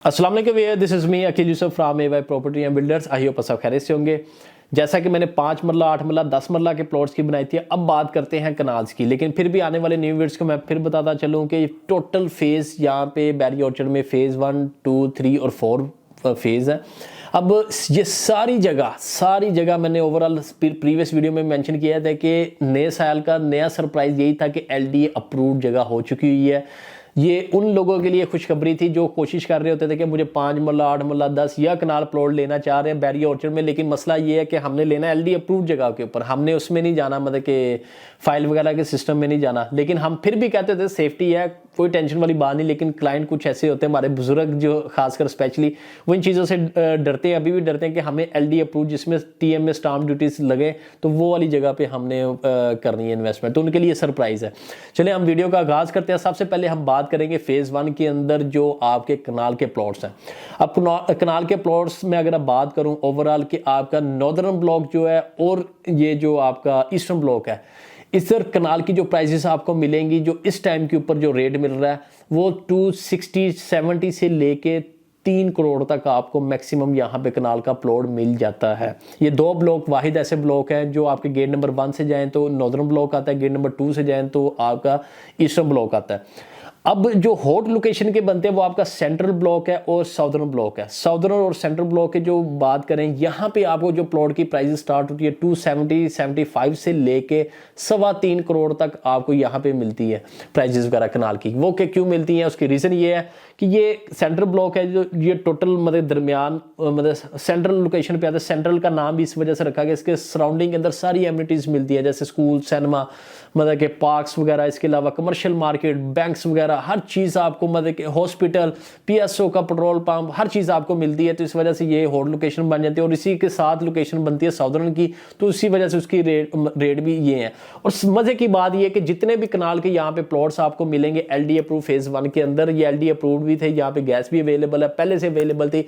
अस्सलाम वालेकुम भैया, this is me Akeel Yusuf from AY property and builders. I hope सब खैरियत से होंगे। जैसा कि मैंने 5 मरला 8 मरला 10 मरला के प्लॉट्स की बनाई थी, अब बात करते हैं कनाल्स की। लेकिन फिर भी आने वाले न्यू वीडियोस को मैं फिर बताता चलूँ कि टोटल फेज़ यहाँ पे बैरी ऑर्चर्ड में फ़ेज़ 1, 2, 3 और 4 फेज़ है। अब ये सारी जगह मैंने ओवरऑल प्रीवियस वीडियो में मेंशन किया था कि नए साल का नया सरप्राइज़ यही था कि LDA अप्रूव्ड जगह हो चुकी हुई है। ये उन लोगों के लिए खुशखबरी थी जो कोशिश कर रहे होते थे कि मुझे 5 मरला 8 मरला 10 या कनाल प्लॉट लेना चाह रहे हैं बैरी ऑर्चर्ड में। लेकिन मसला ये है कि हमने लेना LD अप्रूव्ड जगह के ऊपर, हमने उसमें नहीं जाना, मतलब कि फाइल वगैरह के सिस्टम में नहीं जाना। लेकिन हम फिर भी कहते थे सेफ्टी है, कोई टेंशन वाली बात नहीं। लेकिन क्लाइंट कुछ ऐसे होते हैं, हमारे बुजुर्ग जो खासकर स्पेशली वो इन चीज़ों से डरते हैं, अभी भी डरते हैं कि हमें LD अप्रूव जिसमें TM में स्टाम्प ड्यूटीज लगे तो वो वाली जगह पे हमने करनी है इन्वेस्टमेंट। तो उनके लिए सरप्राइज़ है। चलिए हम वीडियो का आगाज़ करते हैं। सबसे पहले हम बात करेंगे फ़ेज़ 1 के अंदर जो आपके कनाल के प्लॉट्स हैं। अब कनाल के प्लॉट्स में अगर आप बात करूं ओवरऑल कि आपका नॉर्दर्न ब्लॉक जो है और ये जो आपका ईस्टर्न ब्लॉक है, इधर कनाल की जो प्राइसेस आपको मिलेंगी, जो इस टाइम के ऊपर जो रेट मिल रहा है वो 260-70 से लेके 3 करोड़ तक आपको मैक्सिमम यहाँ पे कनाल का प्लॉट मिल जाता है। ये 2 ब्लॉक वाहिद ऐसे ब्लॉक हैं जो आपके गेट नंबर 1 से जाएं तो नॉर्दर्न ब्लॉक आता है, गेट नंबर 2 से जाएं तो आपका ईस्टर्न ब्लॉक आता है। अब जो हॉट लोकेशन के बनते हैं वो आपका सेंट्रल ब्लॉक है और साउदर्न ब्लॉक है। साउदर्न और सेंट्रल ब्लॉक के जो बात करें, यहाँ पे आपको जो प्लॉट की प्राइस स्टार्ट होती है 270-75 से लेके 3.25 करोड़ तक आपको यहाँ पे मिलती है प्राइजेस वगैरह कनाल की। वो के क्यों मिलती हैं, उसकी रीज़न ये है कि ये सेंट्रल ब्लॉक है जो ये टोटल मतलब दरमियान मतलब सेंट्रल लोकेशन पे आता है। सेंट्रल का नाम भी इस वजह से रखा गया, इसके सराउंडिंग के अंदर सारी एमिनिटीज़ मिलती है, जैसे स्कूल, सिनेमा, मतलब के पार्क्स वगैरह, इसके अलावा कमर्शियल मार्केट, बैंक्स वगैरह, हर चीज़ आपको मतलब कि हॉस्पिटल, PSO का पेट्रोल पंप, हर चीज़ आपको मिलती है। तो इस वजह से ये हॉट लोकेशन बन जाती है और इसी के साथ लोकेशन बनती है साउदर्न की, तो इसी वजह से उसकी रेट भी ये है। और मज़े की बात ये है कि जितने भी कनाल के यहाँ पे प्लॉट्स आपको मिलेंगे LD अप्रूव फ़ेज़ 1 के अंदर, ये LD अप्रूव्ड भी थे, यहाँ पे गैस भी अवेलेबल है, पहले से अवेलेबल थी।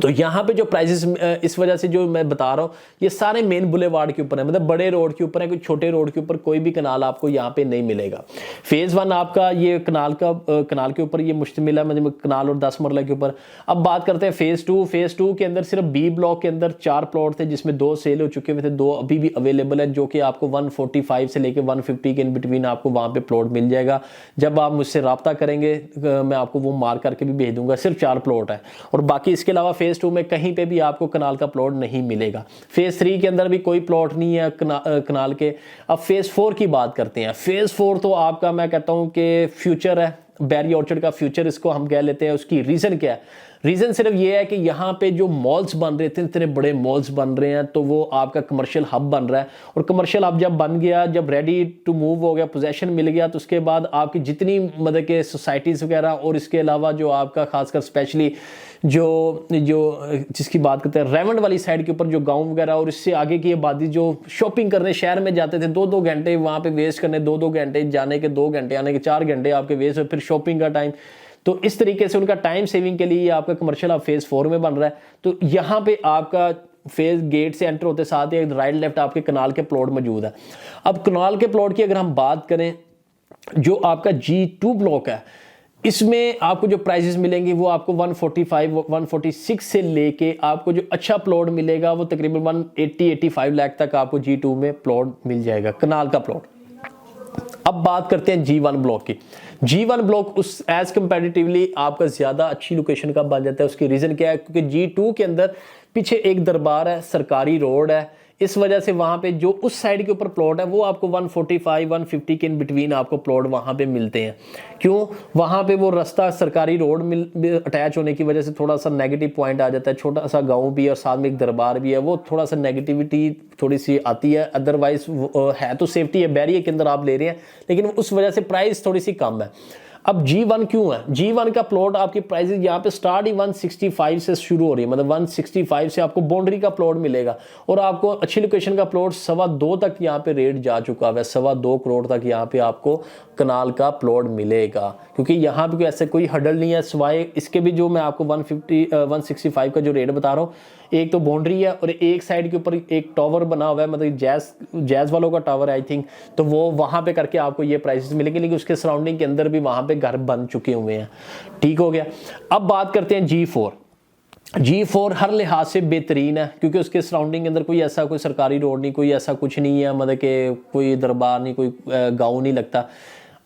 तो यहाँ पे जो प्राइसेस इस वजह से जो मैं बता रहा हूँ ये सारे मेन बुलेवार्ड के ऊपर है, मतलब बड़े रोड के ऊपर है, कोई छोटे रोड के ऊपर कोई भी कनाल आपको यहाँ पे नहीं मिलेगा। फ़ेज़ 1 आपका ये कनाल के ऊपर ये मुश्तमिल है, मतलब कनाल और 10 मरला के ऊपर। अब बात करते हैं फ़ेज़ 2। फ़ेज़ 2 के अंदर सिर्फ B ब्लॉक के अंदर 4 प्लॉट थे जिसमें 2 सेल हो चुके हुए थे, 2 अभी भी अवेलेबल है, जो कि आपको 145 से लेकर 150 के इन बिटवीन आपको वहाँ पे प्लॉट मिल जाएगा। जब आप मुझसे रब्ता करेंगे मैं आपको वो मार्क करके भी भेज दूंगा। सिर्फ 4 प्लॉट है और बाकी इसके अलावा फ़ेज़ 2 में कहीं पे भी आपको कनाल का प्लॉट नहीं मिलेगा। फ़ेज़ 3 के अंदर भी कोई प्लॉट नहीं है कनाल के। अब फ़ेज़ 4 की बात करते हैं। फ़ेज़ 4 तो आपका मैं कहता हूँ कि फ्यूचर है, बैरी ऑर्चर्ड का फ्यूचर इसको हम कह लेते हैं। उसकी रीज़न क्या है? रीज़न सिर्फ ये है कि यहाँ पे जो मॉल्स बन रहे थे, इतने बड़े मॉल्स बन रहे हैं, तो वो आपका कमर्शियल हब बन रहा है। और कमर्शियल हब जब बन गया, जब रेडी टू मूव हो गया, पोजेशन मिल गया, तो उसके बाद आपकी जितनी मतलब के सोसाइटीज़ वगैरह और इसके अलावा जो आपका खासकर स्पेशली जो जिसकी बात करते हैं रेवंड वाली साइड के ऊपर जो गांव वगैरह और इससे आगे की आबादी जो शॉपिंग करने शहर में जाते थे, 2-2 घंटे वहाँ पे वेस्ट करने, 2-2 घंटे जाने के, 2 घंटे आने के, 4 घंटे आपके वेस्ट, फिर शॉपिंग का टाइम। तो इस तरीके से उनका टाइम सेविंग के लिए आपका कमर्शियल अब फ़ेज़ 4 में बन रहा है। तो यहाँ पे आपका फेज़ गेट से एंटर होते साथ ही राइट लेफ्ट आपके कनाल के प्लॉट मौजूद है। अब कनाल के प्लॉट की अगर हम बात करें, जो आपका G2 ब्लॉक है, इसमें आपको जो प्राइसेस मिलेंगे वो आपको 145-146 से लेके आपको जो अच्छा प्लॉट मिलेगा वो तकरीबन 180-85 लाख तक आपको G2 में प्लॉट मिल जाएगा, कनाल का प्लॉट। अब बात करते हैं G1 ब्लॉक की। G1 ब्लॉक उस एज कंपैरेटिवली आपका ज़्यादा अच्छी लोकेशन का बन जाता है। उसकी रीज़न क्या है? क्योंकि G2 के अंदर पीछे एक दरबार है, सरकारी रोड है, इस वजह से वहाँ पे जो उस साइड के ऊपर प्लॉट है वो आपको 145-150 के इन बिटवीन आपको प्लॉट वहाँ पे मिलते हैं। क्यों? वहाँ पे वो रास्ता सरकारी रोड अटैच होने की वजह से थोड़ा सा नेगेटिव पॉइंट आ जाता है। छोटा सा गांव भी है और साथ में एक दरबार भी है, वो थोड़ा सा नेगेटिविटी थोड़ी सी आती है। अदरवाइज है तो सेफ्टी है, बैरियर के अंदर आप ले रहे हैं, लेकिन उस वजह से प्राइस थोड़ी सी कम है। अब G1 क्यों है? G1 का प्लॉट आपकी प्राइसेस यहाँ पे स्टार्ट ही 165 से शुरू हो रही है, मतलब 165 से आपको बाउंड्री का प्लॉट मिलेगा और आपको अच्छी लोकेशन का प्लॉट 2.25 तक यहाँ पे रेट जा चुका है। 2.25 करोड़ तक यहाँ पे आपको कनाल का प्लॉट मिलेगा, क्योंकि यहाँ पे ऐसे कोई हडल नहीं है। सिवाय इसके भी जो मैं आपको 165 का जो रेट बता रहा हूँ, एक तो बाउंड्री है और एक साइड के ऊपर एक टावर बना हुआ है, मतलब जैज वालों का टावर है आई थिंक, तो वो वहाँ पे करके आपको ये प्राइसेस मिलेंगे। लेकिन उसके सराउंडिंग के अंदर भी वहाँ पे पे घर बन चुके हुए हैं। ठीक हो गया। अब बात करते हैं G4 हर लिहाज से बेहतरीन है, क्योंकि उसके सराउंडिंग के अंदर कोई ऐसा कोई सरकारी रोड नहीं, कोई ऐसा कुछ नहीं है, मतलब कि कोई दरबार नहीं, कोई गांव नहीं लगता।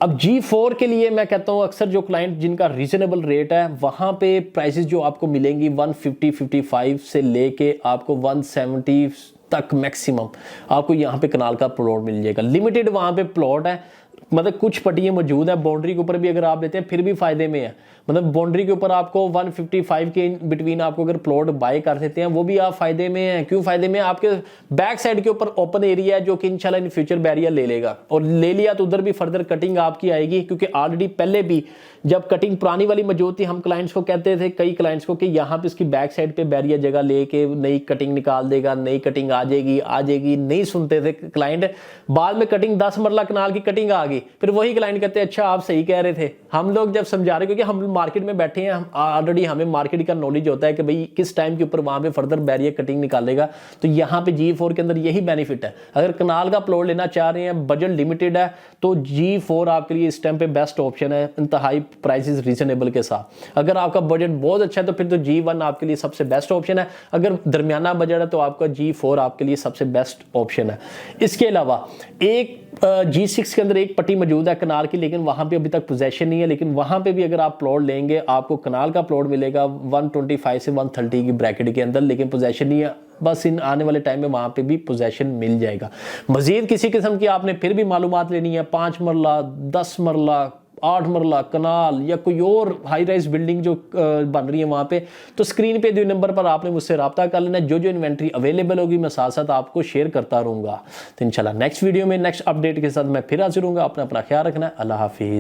अब G4 के लिए मैं कहता हूँ अक्सर जो क्लाइंट जिनका रीजनेबल रेट है वहाँ पे प्राइसेस जो आपको मिलेंगी 150-55 से लेके आपको 170 तक मैक्सिमम आपको यहाँ पे कनाल का प्लॉट मिल जाएगा। लिमिटेड वहाँ पे प्लॉट है, मतलब कुछ पट्टियाँ मौजूद है। बाउंड्री के ऊपर भी अगर आप लेते हैं फिर भी फायदे में है, मतलब बाउंड्री के ऊपर आपको 155 के बिटवीन आपको अगर प्लॉट बाय कर देते हैं वो भी आप फायदे में हैं। क्यों फायदे में? आपके बैक साइड के ऊपर ओपन एरिया है जो कि इंशाल्लाह इन फ्यूचर बैरियर ले लेगा, और ले लिया तो उधर भी फर्दर कटिंग आपकी आएगी, क्योंकि ऑलरेडी पहले भी जब कटिंग पुरानी वाली मौजूद थी हम क्लाइंट्स को कहते थे, कई क्लाइंट्स को, कि यहाँ पे इसकी बैक साइड पे बैरियर जगह लेके नई कटिंग निकाल देगा, नई कटिंग आ जाएगी। नहीं सुनते थे क्लाइंट। बाद में कटिंग 10 मरला कनाल की कटिंग आ गई, फिर वही क्लाइंट कहते हैं अच्छा आप सही कह रहे थे। हम लोग जब समझा रहे, क्योंकि हम मार्केट में बैठे हैं, ऑलरेडी हमें मार्केट का नॉलेज होता है कि भाई किस टाइम के ऊपर वहां पे फर्दर बैरियर कटिंग निकालेगा। तो यहाँ पे G4 के अंदर यही बेनिफिट है। अगर कनाल का प्लॉट लेना चाह रहे हैं, बजट लिमिटेड है, तो G4 आपके लिए इस टाइम पे बेस्ट ऑप्शन है, इंतहाई प्राइसेस रीजनेबल के साथ। अगर आपका बजट बहुत अच्छा है तो फिर तो G1 आपके लिए सबसे बेस्ट ऑप्शन है। अगर दरमियाना बजट है तो आपका G4 आपके लिए सबसे बेस्ट ऑप्शन है। इसके अलावा एक G6 के अंदर एक पट्टी मौजूद है कनाल की, लेकिन वहां पे अभी तक पोजेशन नहीं है, लेकिन वहां पे भी अगर आप प्लॉट लेंगे आपको कनाल का प्लॉट मिलेगा 125 से 130 की ब्रैकेट के अंदर, लेकिन पोजेशन नहीं है। बस इन आने वाले टाइम में वहां पे भी पोजेशन मिल जाएगा। मजीद किसी किस्म की आपने फिर भी मालूमात लेनी है, 5 मरला 10 मरला 8 मरला कनाल या कोई और हाई राइज बिल्डिंग जो बन रही है वहाँ पे, तो स्क्रीन पे दिए नंबर पर आपने मुझसे रब्ता कर लेना। जो इन्वेंट्री अवेलेबल होगी मैं साथ साथ आपको शेयर करता रहूँगा। तो इंशाल्लाह नेक्स्ट वीडियो में नेक्स्ट अपडेट के साथ मैं फिर हाजिर हूँगा। अपना ख्याल रखना। अल्लाह हाफिज़।